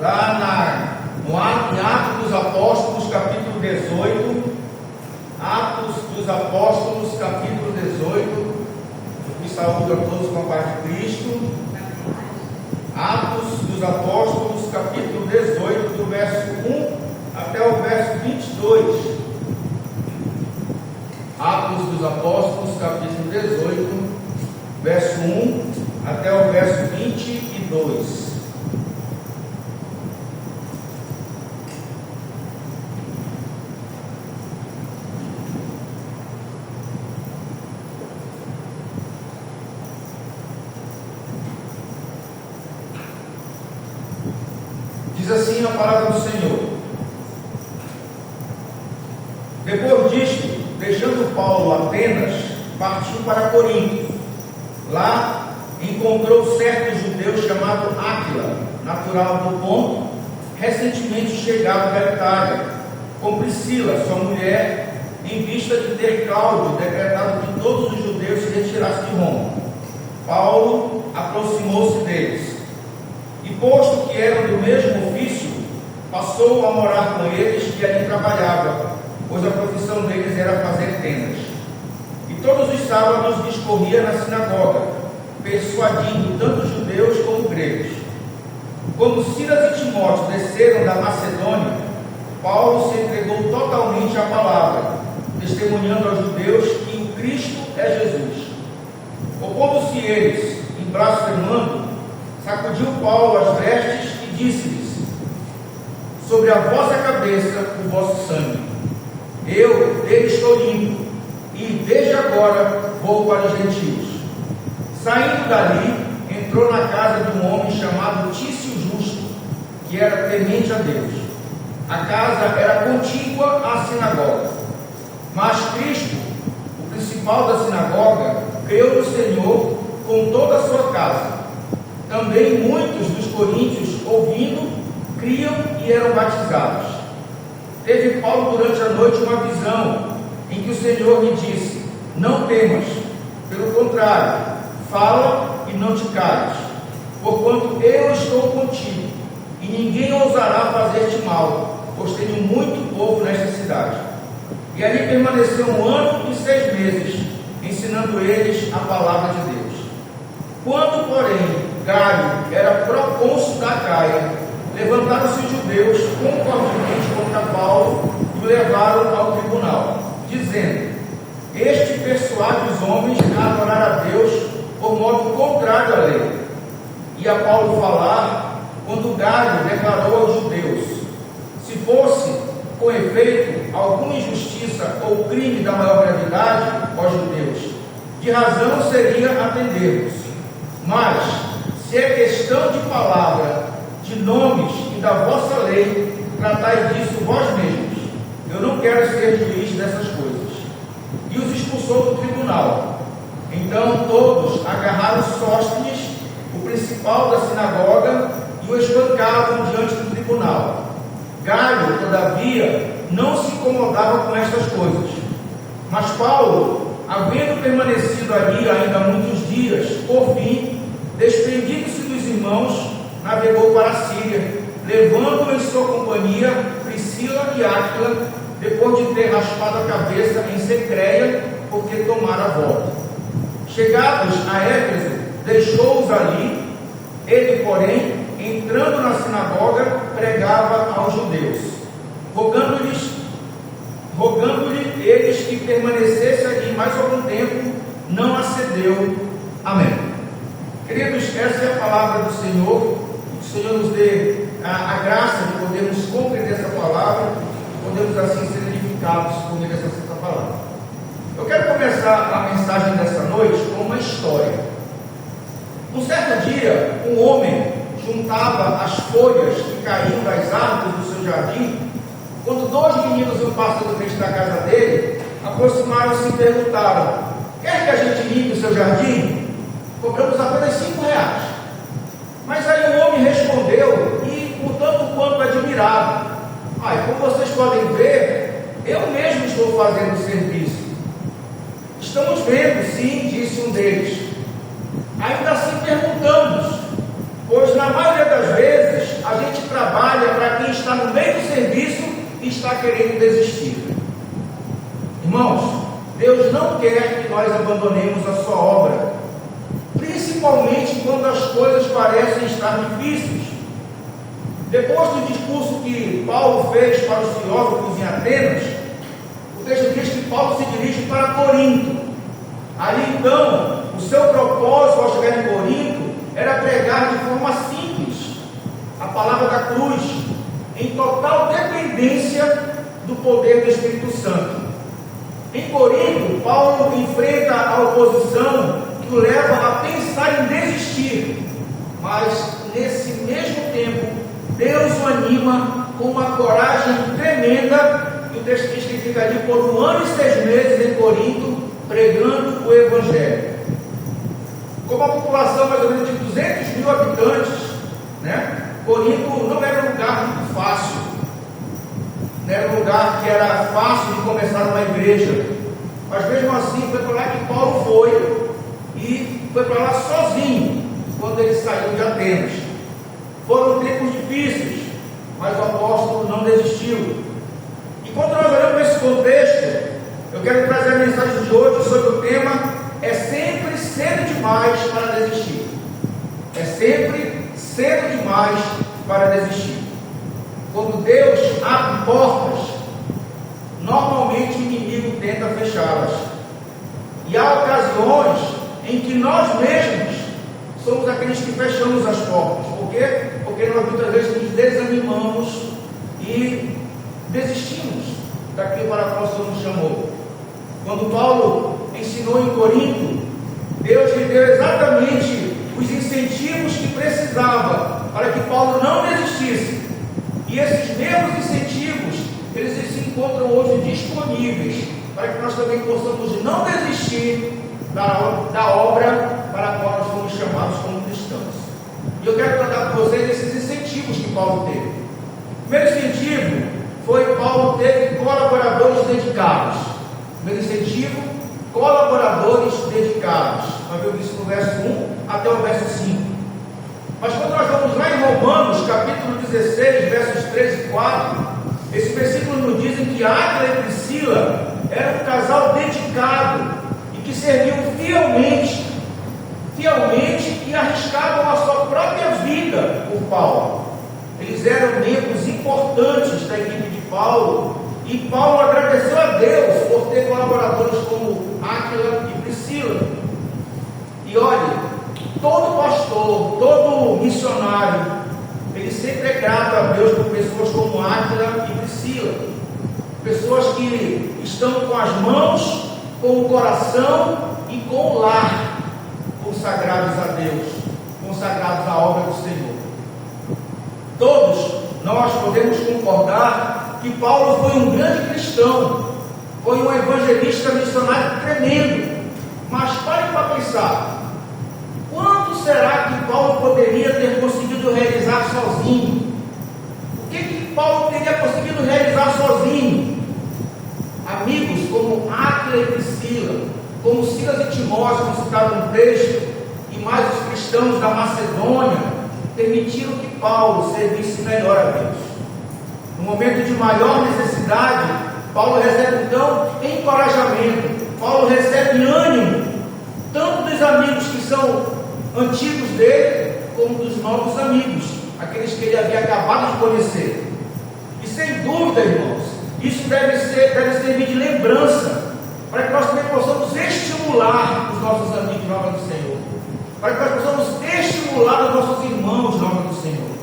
em Atos dos Apóstolos, capítulo 18. Atos dos Apóstolos, capítulo 18. Eu saúdo a todos com a paz de Cristo. Atos dos Apóstolos, capítulo 18, do verso 1 até o verso 22. Atos dos Apóstolos, capítulo 18, verso 1 até o verso 22. Diz assim a palavra do Senhor: depois disto, deixando Paulo Atenas, partiu para Corinto. Lá encontrou certo judeu chamado Áquila, natural do Ponto, recentemente chegado da Itália, com Priscila, sua mulher, em vista de ter Cláudio decretado que todos os judeus se retirassem de Roma. Paulo aproximou-se deles e, posto que eram do mesmo ofício, passou a morar com eles e ali trabalhava, pois a profissão deles era fazer tendas. E todos os sábados discorria na sinagoga, persuadindo tanto judeus como gregos. Quando Silas e Timóteo desceram da Macedônia, Paulo se entregou totalmente à palavra, testemunhando aos judeus que o Cristo é Jesus. Opondo-se eles, em blasfemando, sacudiu Paulo as vestes e disse-lhes: sobre a vossa cabeça o vosso sangue. Eu dele estou limpo, e desde agora vou para os gentios. Saindo dali, entrou na casa de um homem chamado Tício Justo, que era temente a Deus. A casa era contígua à sinagoga. Mas Cristo, o principal da sinagoga, creu no Senhor com toda a sua casa. Também muitos dos coríntios, ouvindo, criam e eram batizados. Teve Paulo durante a noite uma visão, em que o Senhor lhe disse: não temas, pelo contrário, fala e não te cales, porquanto eu estou contigo, e ninguém ousará fazer-te mal, pois tenho muito povo nesta cidade. E ali permaneceu 1 ano e 6 meses, ensinando eles a palavra de Deus. Quando, porém, Gaio era procônsul da Caia, levantaram-se os judeus concordemente contra Paulo e o levaram ao tribunal, dizendo: este persuade os homens a adorar a Deus por modo contrário à lei. E a Paulo falar, quando Gaio declarou aos judeus: se fosse, com efeito, alguma injustiça ou crime da maior gravidade, aos judeus, de razão seria atender-vos. Mas, se é questão de palavra, de nomes e da vossa lei, tratai disso vós mesmos. Eu não quero ser juiz dessas coisas. E os expulsou do tribunal. Então todos agarraram Sóstenes, o principal da sinagoga, e o espancavam diante do tribunal. Gaio, todavia, não se incomodava com estas coisas. Mas Paulo, havendo permanecido ali ainda muitos dias, por fim, desprendido-se dos irmãos, navegou para a Síria, levando em sua companhia Priscila e Áquila, depois de ter raspado a cabeça em Secreia, porque tomara a volta. Chegados a Éfeso, deixou-os ali. Ele, porém, entrando na sinagoga, pregava aos judeus, rogando-lhe eles que permanecesse ali mais algum tempo. Não acedeu. Amém. Queridos, essa é a palavra do Senhor. Que o Senhor nos dê a graça de podermos compreender essa palavra, podemos assim ser edificados por meio dessa santa palavra. Eu quero começar a mensagem dessa noite com uma história. Um certo dia, um homem juntava as folhas que caíam das árvores do seu jardim, quando 2 meninos e um pássaro frente da casa dele aproximaram-se e perguntaram: quer que a gente limpe o seu jardim? Cobramos apenas 5 reais. Mas aí o homem respondeu, e por tanto quanto admirado: como vocês podem ver, eu mesmo estou fazendo o serviço. Estamos vendo, sim, disse um deles. Ainda assim perguntamos, pois na maioria das vezes a gente trabalha querendo desistir. Irmãos, Deus não quer que nós abandonemos a sua obra, principalmente quando as coisas parecem estar difíceis. Depois do discurso que Paulo fez para os filósofos em Atenas, o texto diz que Paulo se dirige para Corinto. Ali então, o seu propósito ao chegar em Corinto era pregar de forma simples a palavra da cruz, em total dependência do poder do Espírito Santo. Em Corinto, Paulo enfrenta a oposição que o leva a pensar em desistir, mas nesse mesmo tempo, Deus o anima com uma coragem tremenda, e o texto diz que ele fica ali por 1 ano e 6 meses em Corinto, pregando o Evangelho. Com uma população mais ou menos de 200 mil habitantes, Corinto não era um lugar muito fácil, não era um lugar que era fácil de começar uma igreja, mas mesmo assim foi para lá que Paulo foi, e foi para lá sozinho, quando ele saiu de Atenas. Foram tempos difíceis, mas o apóstolo não desistiu. E quando nós olhamos esse contexto, eu quero trazer a mensagem de hoje sobre o tema: é sempre cedo demais para desistir. É sempre cedo demais para desistir. Quando Deus abre portas, normalmente o inimigo tenta fechá-las. E há ocasiões em que nós mesmos somos aqueles que fechamos as portas. Por quê? Porque nós muitas vezes nos desanimamos e desistimos daquilo para qual o Senhor nos chamou. Quando Paulo ensinou em Corinto, Deus lhe deu exatamente os incentivos que precisava para que Paulo não desistisse. E esses mesmos incentivos, eles se encontram hoje disponíveis para que nós também possamos não desistir da obra para a qual nós fomos chamados como cristãos. E eu quero tratar com vocês esses incentivos que Paulo teve. O primeiro incentivo foi que Paulo teve colaboradores dedicados. O primeiro incentivo, colaboradores dedicados. Nós vemos isso no verso 1 até o verso 5. Mas quando nós vamos lá em Romanos, capítulo 16, versos 3 e 4, esse versículo nos dizem que Áquila e Priscila eram um casal dedicado e que serviam fielmente e arriscavam a sua própria vida por Paulo. Eles eram membros importantes da equipe de Paulo, e Paulo agradeceu a Deus por ter colaboradores como Áquila e Priscila. E olha, todo pastor, todo missionário, ele sempre é grato a Deus por pessoas como Áquila e Priscila, pessoas que estão com as mãos, com o coração e com o lar consagrados a Deus, consagrados à obra do Senhor. Todos nós podemos concordar que Paulo foi um grande cristão, foi um evangelista missionário tremendo. Mas pare para pensar, quanto será que Paulo poderia ter conseguido realizar sozinho? O que Paulo teria conseguido realizar sozinho? Amigos como Áquila e Priscila, como Silas e Timóteo, como citado no texto, e mais os cristãos da Macedônia, permitiram que Paulo servisse melhor a Deus. No momento de maior necessidade, Paulo recebe então encorajamento, Paulo recebe ânimo, tanto dos amigos que são antigos dele, como dos novos amigos, aqueles que ele havia acabado de conhecer. E sem dúvida, irmãos, isso deve servir de lembrança, para que nós também possamos estimular os nossos amigos na obra do Senhor, para que nós possamos estimular os nossos irmãos na obra do Senhor.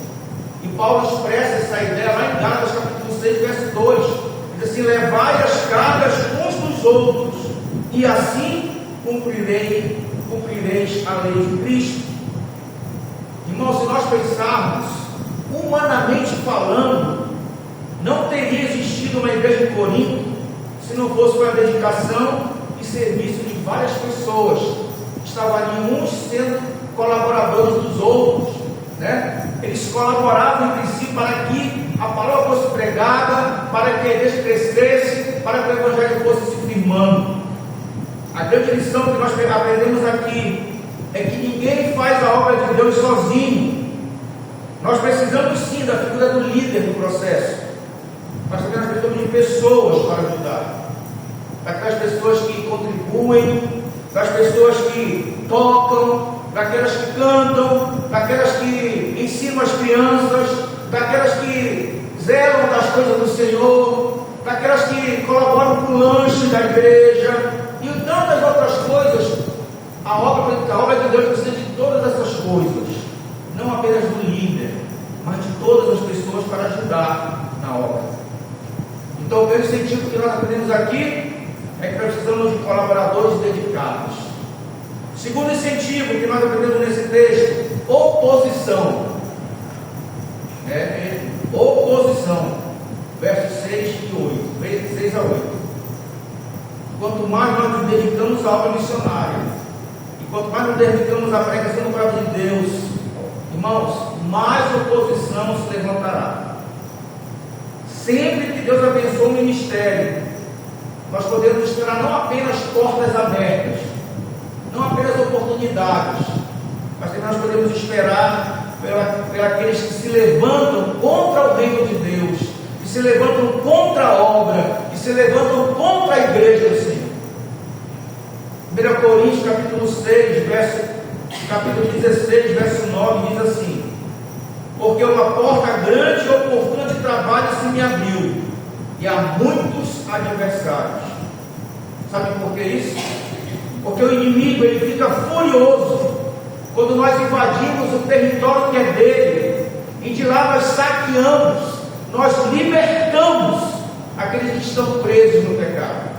E Paulo expressa essa ideia lá em Gálatas capítulo 6, verso 2, diz assim: levai as cargas uns dos outros, e assim cumprireis a lei de Cristo. Irmãos, se nós pensarmos, humanamente falando, não teria existido uma igreja em Corinto se não fosse para a dedicação e serviço de várias pessoas. Estavam ali uns sendo colaboradores dos outros, Eles colaboravam entre si para que a palavra fosse pregada, para que a igreja crescesse, para que o evangelho fosse se firmando. A grande lição que nós aprendemos aqui é que ninguém faz a obra de Deus sozinho. Nós precisamos sim da figura do líder do processo, mas também nós precisamos de pessoas para ajudar. Daquelas pessoas que contribuem, das pessoas que tocam, daquelas que cantam, daquelas que ensinam as crianças, daquelas que zelam das coisas do Senhor, daquelas que colaboram com o lanche da igreja e tantas outras coisas. A obra de Deus precisa de todas essas coisas, não apenas do líder, mas de todas as pessoas para ajudar na obra. Então, o primeiro sentido que nós aprendemos aqui é que precisamos de colaboradores dedicados. Segundo incentivo que nós aprendemos nesse texto, oposição. Oposição. Versos 6 e 8. 6 a 8. Quanto mais nós nos dedicamos à obra missionária, e quanto mais nos dedicamos à pregação do palavra de Deus, irmãos, mais oposição se levantará. Sempre que Deus abençoa o ministério, nós podemos esperar não apenas portas abertas, não apenas oportunidades, mas também nós podemos esperar por aqueles que se levantam contra o reino de Deus, que se levantam contra a obra, que se levantam contra a igreja do Senhor. 1 Coríntios capítulo 6, capítulo 16, verso 9, diz assim: porque uma porta grande e oportuna de trabalho se me abriu, e há muitos adversários. Sabe por que isso? Porque o inimigo ele fica furioso quando nós invadimos o território que é dele, e de lá nós saqueamos, nós libertamos aqueles que estão presos no pecado.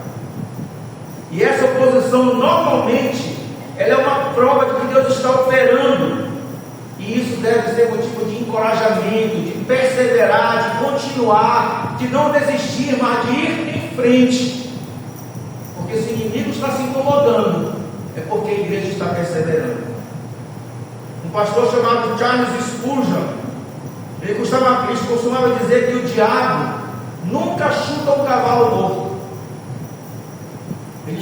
E essa oposição normalmente ela é uma prova de que Deus está operando, e isso deve ser motivo de encorajamento, de perseverar, de continuar, de não desistir, mas de ir em frente. Porque se o inimigo está se incomodando, é porque a igreja está perseverando. Um pastor chamado Charles Spurgeon, ele costumava dizer que o diabo nunca chuta um cavalo morto. Ele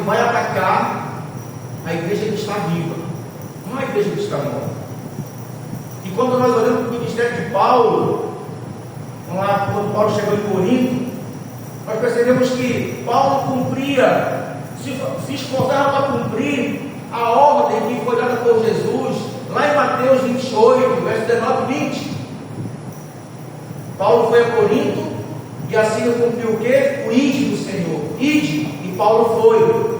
vai atacar a igreja que está viva, não a igreja que está morta. E quando nós olhamos para o ministério de Paulo, quando Paulo chegou em Corinto, nós percebemos que Paulo cumpria, se esforçava para cumprir a ordem que foi dada por Jesus, lá em Mateus 28, verso 19 e 20. Paulo foi a Corinto, e assim cumpriu o quê? O ide do Senhor. Ide, e Paulo foi.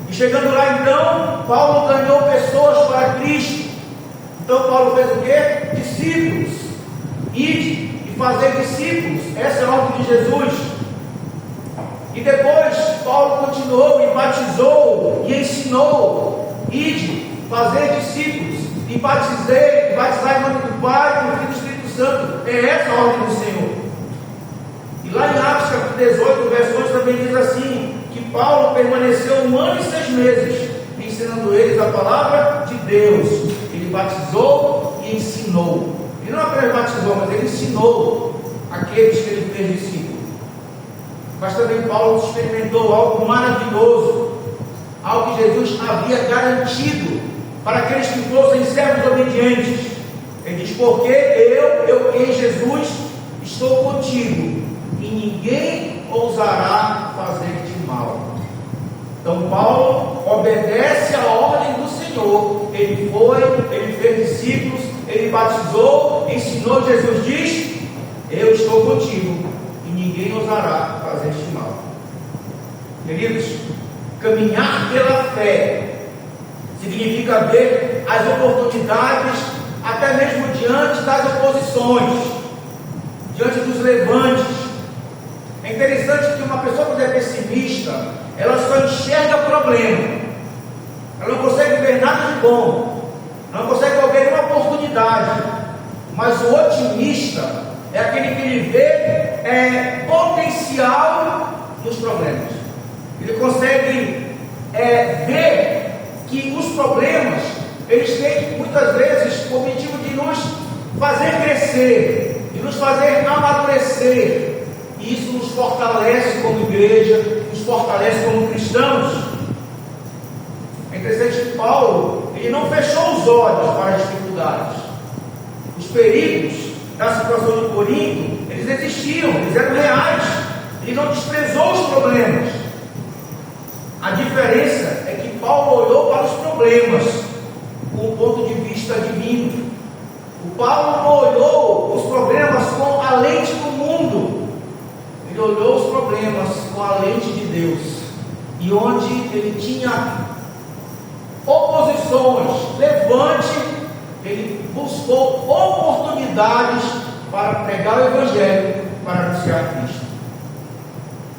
E chegando lá então, Paulo ganhou pessoas para Cristo. Então Paulo fez o quê? Discípulos. Ide e fazer discípulos. Essa é a ordem de Jesus. E depois Paulo continuou e batizou e ensinou: ide, fazer discípulos, e batizar em nome do Pai, do Filho e do Espírito Santo. É essa a ordem do Senhor. E lá em Atos capítulo 18, verso 11 também diz assim, que Paulo permaneceu 1 ano e 6 meses, ensinando eles a palavra de Deus. Ele batizou e ensinou. Ele não apenas batizou, mas ele ensinou aqueles que ele fez discípulos. Mas também Paulo experimentou algo maravilhoso, algo que Jesus havia garantido para aqueles que fossem servos obedientes. Ele diz: porque eu em Jesus estou contigo, e ninguém ousará fazer-te mal. Então Paulo obedece à ordem do Senhor. Ele foi, ele fez discípulos, ele batizou, ensinou. Jesus diz: eu estou contigo, e ninguém ousará fazer-te mal. Queridos, caminhar pela fé significa ver as oportunidades, até mesmo diante das oposições, diante dos levantes. É interessante que uma pessoa que é pessimista, ela só enxerga problema, ela não consegue ver nada de bom, não consegue ver uma oportunidade. Mas o otimista é aquele que ele vê potencial nos problemas. Ele consegue ver que os problemas, eles têm muitas vezes o objetivo de nos fazer crescer, de nos fazer amadurecer. E isso nos fortalece como igreja, nos fortalece como cristãos. É interessante que Paulo, ele não fechou os olhos para as dificuldades. Os perigos da situação de Corinto, eles existiam, eles eram reais. Ele não desprezou os problemas. A diferença é que Paulo olhou para os problemas com o ponto de vista divino. O Paulo não olhou os problemas com a lente do mundo. Ele olhou os problemas com a lente de Deus. E onde ele tinha oposições, levante, ele buscou oportunidades para pregar o Evangelho, para anunciar Cristo.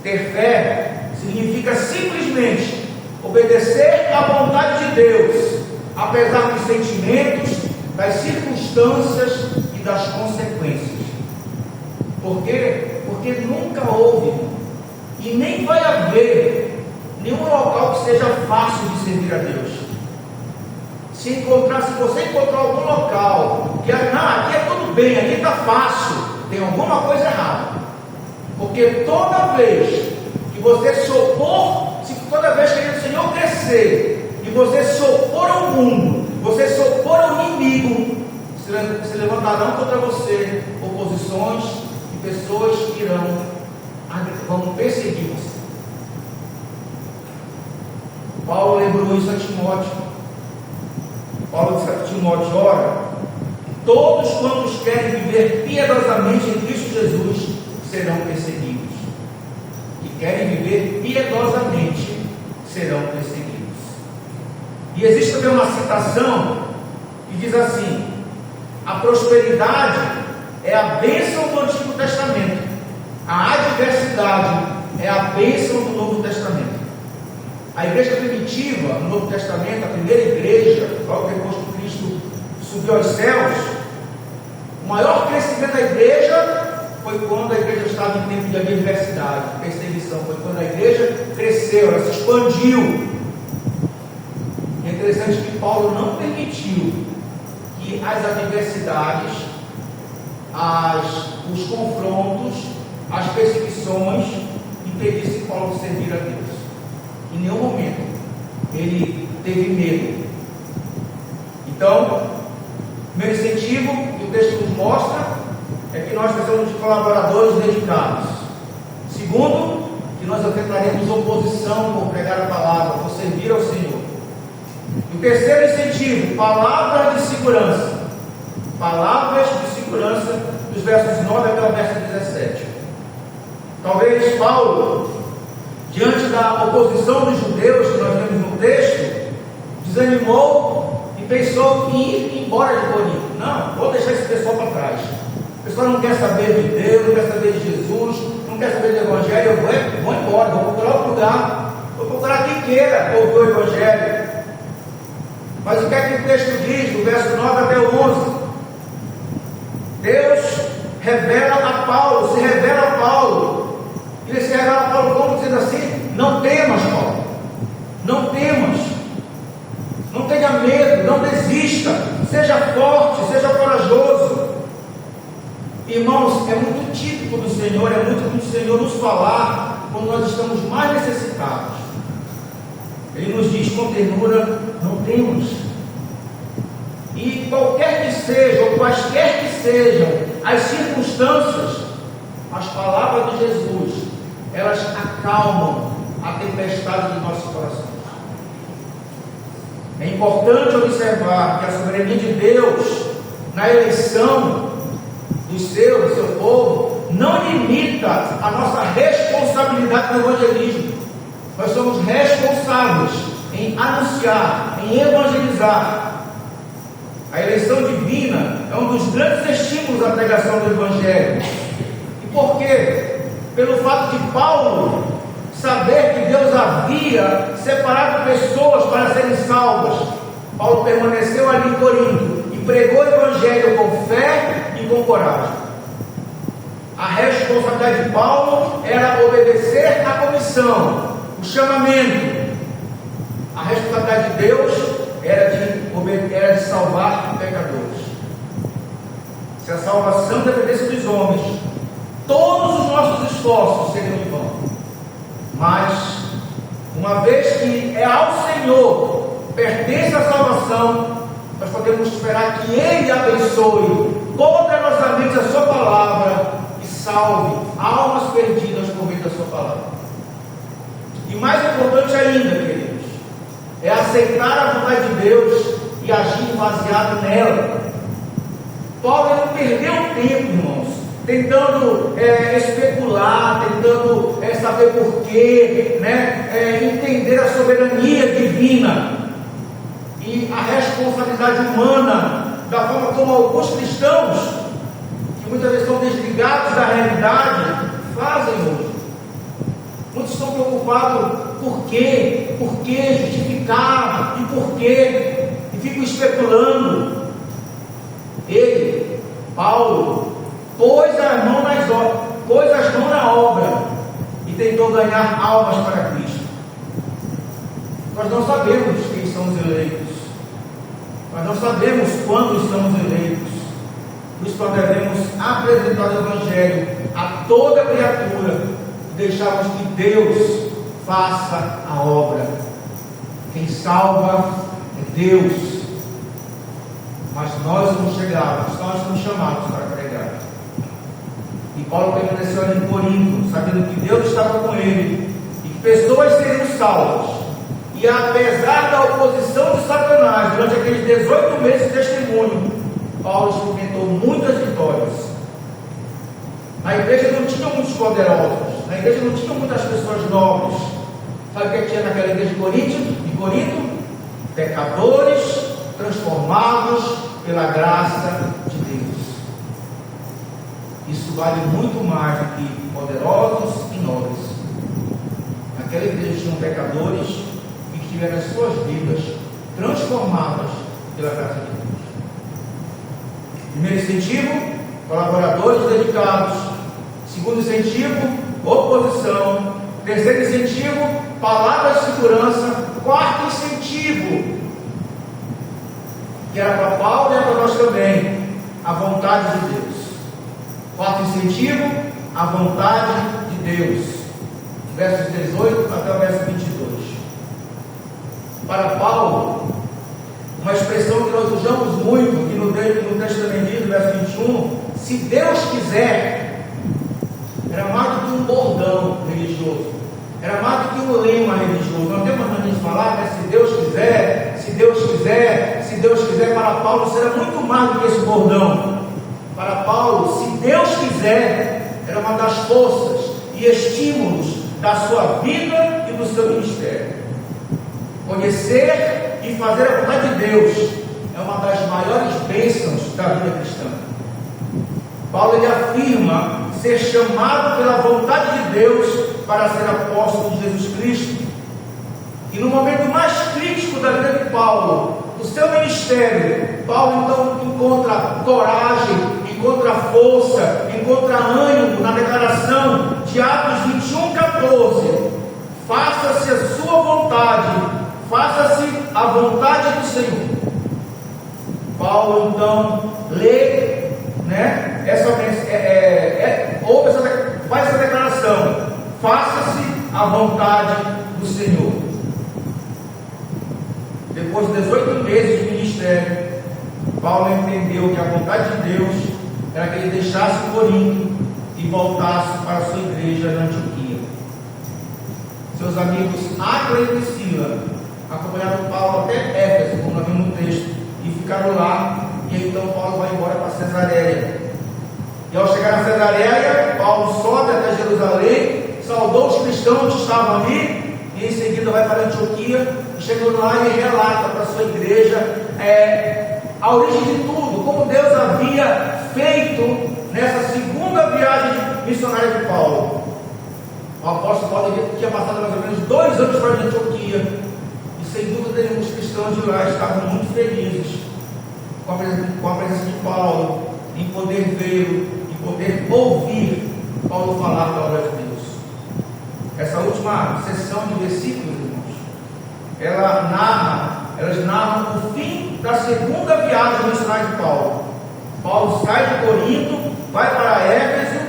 Ter fé significa simplesmente obedecer à vontade de Deus, apesar dos sentimentos, das circunstâncias e das consequências. Por quê? Porque nunca houve e nem vai haver nenhum local que seja fácil de servir a Deus. Se você encontrar algum local que aqui é tudo bem, aqui está fácil, tem alguma coisa errada. Porque toda vez que você se opor, toda vez que o Senhor crescer e você se opor ao mundo, você se opor ao inimigo, se levantarão contra você oposições e pessoas que vão perseguir você. Paulo lembrou isso a Timóteo. Paulo disse a Timóteo: ora, todos quantos querem viver piedosamente em Cristo Jesus serão perseguidos. Que querem viver piedosamente serão perseguidos. E existe também uma citação que diz assim: a prosperidade é a bênção do Antigo Testamento, a adversidade é a bênção do Novo Testamento. A igreja primitiva, no Novo Testamento, a primeira igreja, logo depois que Cristo subiu aos céus, o maior crescimento da igreja foi quando a igreja estava em tempo de adversidade, de perseguição. Foi quando a igreja cresceu, ela se expandiu. É interessante que Paulo não permitiu que as adversidades, os confrontos, as perseguições impedissem Paulo de servir a Deus. Em nenhum momento ele teve medo. Então, o meu incentivo, que o texto nos mostra, é que nós precisamos de colaboradores dedicados. Segundo, que nós enfrentaremos oposição por pregar a palavra, por servir ao Senhor. E o terceiro incentivo, palavras de segurança. Palavras de segurança, dos versos 9 até o verso 17. Talvez Paulo, diante da oposição dos judeus que nós vemos no texto, desanimou e pensou em ir embora de Corinto. Não, vou deixar esse pessoal para trás. O pessoal não quer saber de Deus, não quer saber de Jesus, não quer saber do Evangelho. Eu vou embora, vou procurar outro lugar, vou procurar quem queira ouvir o Evangelho. Mas o que é que o texto diz, do verso 9 até o 11? Deus revela a Paulo, se revela a Paulo. Ele se revela a Paulo como dizendo assim: não temas, Paulo, não temas, não tenha medo, não desista, seja forte, seja corajoso. Irmãos, é muito típico do Senhor, é muito do Senhor nos falar quando nós estamos mais necessitados. Ele nos diz com ternura: não temas. E qualquer que seja, ou quaisquer que sejam as circunstâncias, as palavras de Jesus, elas acalmam a tempestade dos nossos corações. É importante observar que a soberania de Deus na eleição do seu povo não limita a nossa responsabilidade no evangelismo. Nós somos responsáveis em anunciar, em evangelizar. A eleição divina é um dos grandes estímulos à pregação do Evangelho. E por quê? Pelo fato de Paulo saber que Deus havia separado pessoas para serem salvas. Paulo permaneceu ali em Corinto e pregou o Evangelho com fé e com coragem. A responsabilidade de Paulo era obedecer à comissão, o chamamento. A responsabilidade de Deus era de salvar pecadores. Se a salvação dependesse dos homens, todos os nossos esforços seriam em vão. Mas, uma vez que é ao Senhor, pertence a salvação, nós podemos esperar que Ele abençoe poderosamente a salve almas perdidas por meio da sua palavra. E mais importante ainda, queridos, é aceitar a vontade de Deus e agir baseado nela. Paulo não perdeu tempo, irmãos, tentando especular, tentando saber porquê, entender a soberania divina e a responsabilidade humana, da forma como alguns cristãos, que muitas vezes estão desligados da realidade, fazem hoje. Muitos estão preocupados por quê, justificar e por quê, e ficam especulando. Ele, Paulo, pôs as mãos na obra e tentou ganhar almas para Cristo. Nós não sabemos quem são os eleitos, nós não sabemos quando estamos eleitos. Por isso nós devemos apresentar o Evangelho a toda criatura e deixarmos que Deus faça a obra. Quem salva é Deus, mas nós somos chamados para pregar. E Paulo permaneceu ali em Corinto, sabendo que Deus estava com ele e que pessoas seriam salvas. E apesar da oposição de Satanás, durante aqueles 18 meses de testemunho, Paulo experimentou muitas vitórias. Na igreja não tinha muitos poderosos, na igreja não tinha muitas pessoas nobres. Sabe o que tinha naquela igreja de Corinto? Pecadores transformados pela graça de Deus. Isso vale muito mais do que poderosos e nobres. Naquela igreja tinham pecadores que tiveram as suas vidas transformadas pela graça de Deus. Primeiro incentivo, colaboradores dedicados. Segundo incentivo, oposição. Terceiro incentivo, palavras de segurança. Quarto incentivo, que era para Paulo e para nós também, a vontade de Deus. Quarto incentivo, a vontade de Deus. Versos 18 até o verso 22. Para Paulo, uma expressão que nós usamos muito, que no texto também diz, no verso 21, se Deus quiser, era mais do que um bordão religioso, era mais do que um lema religioso. Nós temos mania de falar, se Deus quiser, se Deus quiser, se Deus quiser. Para Paulo será muito mais do que esse bordão. Para Paulo, se Deus quiser, era uma das forças e estímulos da sua vida e do seu ministério. Conhecer e fazer a vontade de Deus é uma das maiores bênçãos da vida cristã. Paulo ele afirma ser chamado pela vontade de Deus para ser apóstolo de Jesus Cristo. E no momento mais crítico da vida de Paulo, do seu ministério, Paulo então encontra coragem, encontra força, encontra ânimo na declaração de Atos 21:14. Faça-se a sua vontade, faça-se a vontade do Senhor. Paulo então lê, faz essa declaração: faça-se a vontade do Senhor. Depois de 18 meses de ministério, Paulo entendeu que a vontade de Deus era que ele deixasse Corinto e voltasse para a sua igreja na Antioquia. Seus amigos Áquila e Priscila acompanharam Paulo até Éfeso, como nós vimos no texto, e ficaram lá. E então Paulo vai embora para Cesareia. E ao chegar na Cesareia, Paulo sobe até Jerusalém, saudou os cristãos que estavam ali, e em seguida vai para Antioquia. E chegando lá, ele relata para a sua igreja a origem de tudo, como Deus havia feito nessa segunda viagem missionária de Paulo. O apóstolo Paulo tinha passado mais ou menos 2 anos para Antioquia, e sem dúvida os cristãos de lá estavam muito felizes com a presença de Paulo, em poder vê-lo, em poder ouvir Paulo falar da obra de Deus. Essa última sessão de versículos, irmãos, elas narram o fim da segunda viagem missionária de Paulo. Paulo sai de Corinto, vai para Éfeso,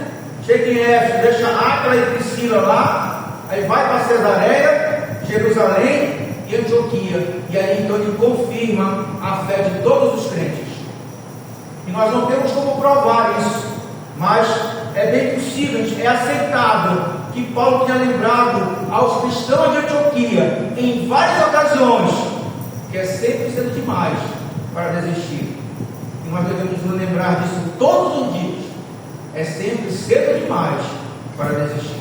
chega em Éfeso, deixa Áquila e Priscila lá, aí vai para Cesareia, Jerusalém e Antioquia, e aí então ele confirma a fé de todos os crentes. E nós não temos como provar isso, mas é bem possível é aceitável que Paulo tenha lembrado aos cristãos de Antioquia em várias ocasiões que é sempre cedo demais para desistir. E nós devemos nos lembrar disso todos os dias. É sempre cedo demais para desistir.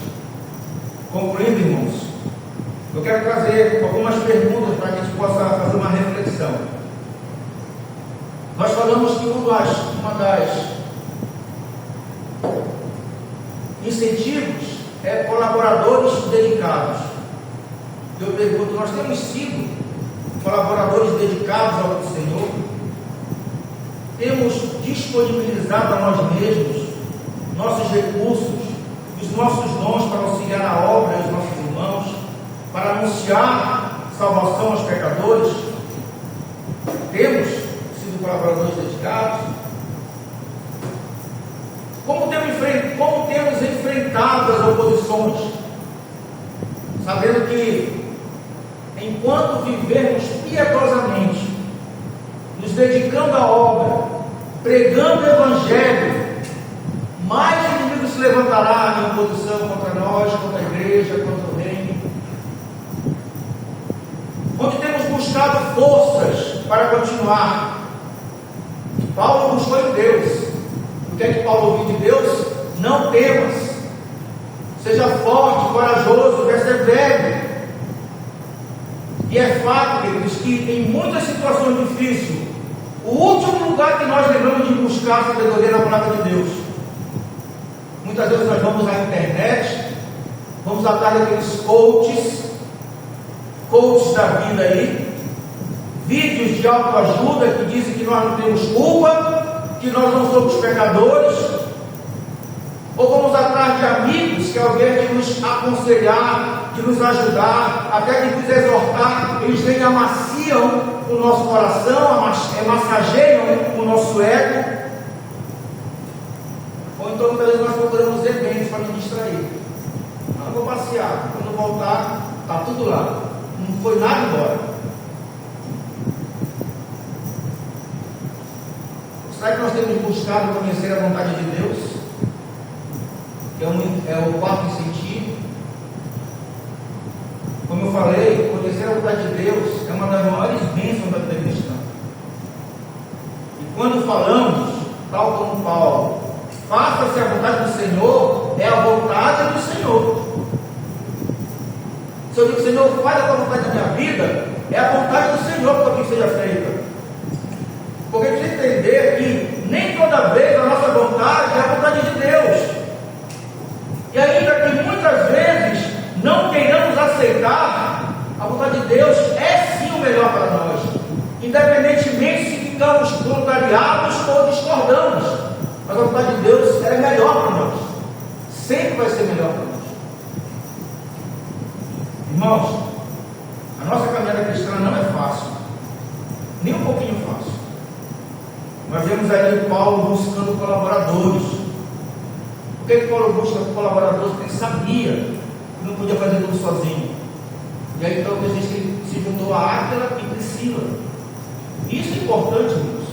Concluindo, irmãos, eu quero trazer algumas perguntas para que a gente possa fazer uma reflexão. Nós falamos que uma das incentivos é colaboradores dedicados. Eu pergunto, nós temos sido colaboradores dedicados ao Senhor? Temos disponibilizado a nós mesmos nossos recursos, os nossos dons para auxiliar na obra dos nossos irmãos, para anunciar salvação aos pecadores? Temos sido colaboradores dedicados? Como temos enfrentado as oposições, sabendo que enquanto vivermos piedosamente, nos dedicando à obra, pregando o Evangelho, mais inimigo se levantará em oposição contra nós, contra a igreja, contra o reino. Onde temos buscado forças para continuar. Paulo buscou em Deus. O que é que Paulo ouviu de Deus? Não temas, seja forte, corajoso, persevere. E é fato, queridos, que em muitas situações difíceis, o último lugar que nós lembramos de buscar sabedoria é na palavra de Deus. Muitas vezes nós vamos à internet, vamos atrás daqueles coaches da vida aí, vídeos de autoajuda que dizem que nós não temos culpa, que nós não somos pecadores, ou vamos atrás de amigos que ao invés de nos aconselhar, de nos ajudar, até de nos exortar, eles vêm e amaciam o nosso coração, massageiam o nosso ego. Ou então muitas vezes nós procuramos eventos para nos distrair. Não vou passear, quando voltar, está tudo lá, não foi nada embora. Será que nós temos buscado conhecer a vontade de Deus? Que é o quarto incentivo. Como eu falei, conhecer a vontade de Deus é uma das maiores bênçãos da vida cristã. E quando falamos, tal como Paulo, faça-se a vontade do Senhor, é a vontade do Senhor. Se eu digo, Senhor, faz a tua vontade da minha vida, é a vontade do Senhor para que seja feita. Porque precisa entender que nem toda vez a nossa vontade é a vontade de Deus. E ainda que muitas vezes não queiramos aceitar, a vontade de Deus é sim o melhor para nós, independentemente se ficamos contrariados ou discordamos. Mas a vontade de Deus é melhor para nós, sempre vai ser melhor para nós. Irmãos, a nossa caminhada cristã não é fácil, nem um pouquinho fácil. Nós vemos aí Paulo buscando colaboradores. Por que Paulo busca colaboradores? Porque ele sabia que não podia fazer tudo sozinho. E aí então a gente se juntou a Áquila e Priscila. Isso é importante, irmãos.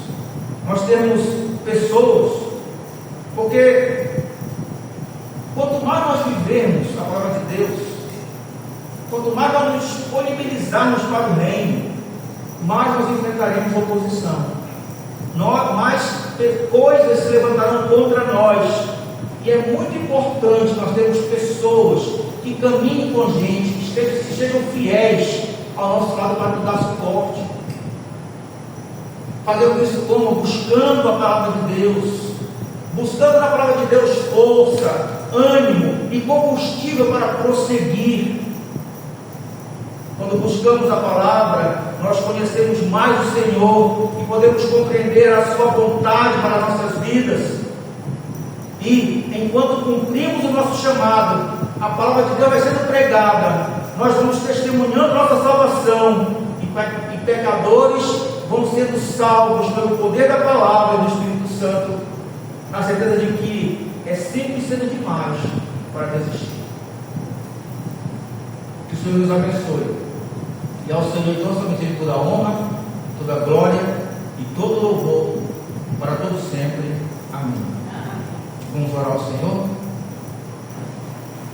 Nós temos pessoas, porque quanto mais nós vivermos a palavra de Deus, quanto mais nós nos disponibilizarmos para o reino, mais nós enfrentaremos oposição. Mais coisas se levantarão contra nós. E é muito importante nós termos pessoas que caminhem com a gente, que sejam fiéis ao nosso lado para nos dar suporte. Fazendo isso como? Buscando a palavra de Deus, buscando na palavra de Deus força, ânimo e combustível para prosseguir. Quando buscamos a palavra, nós conhecemos mais o Senhor e podemos compreender a sua vontade para as nossas vidas. E enquanto cumprimos o nosso chamado, a palavra de Deus vai sendo pregada, nós vamos testemunhando nossa salvação, e pecadores vão sendo salvos pelo poder da palavra e do Espírito Santo, na certeza de que é sempre cedo demais para desistir. Que o Senhor nos abençoe. E ao Senhor então somente toda a honra, toda a glória e todo louvor para todos sempre. Amém. Vamos orar ao Senhor.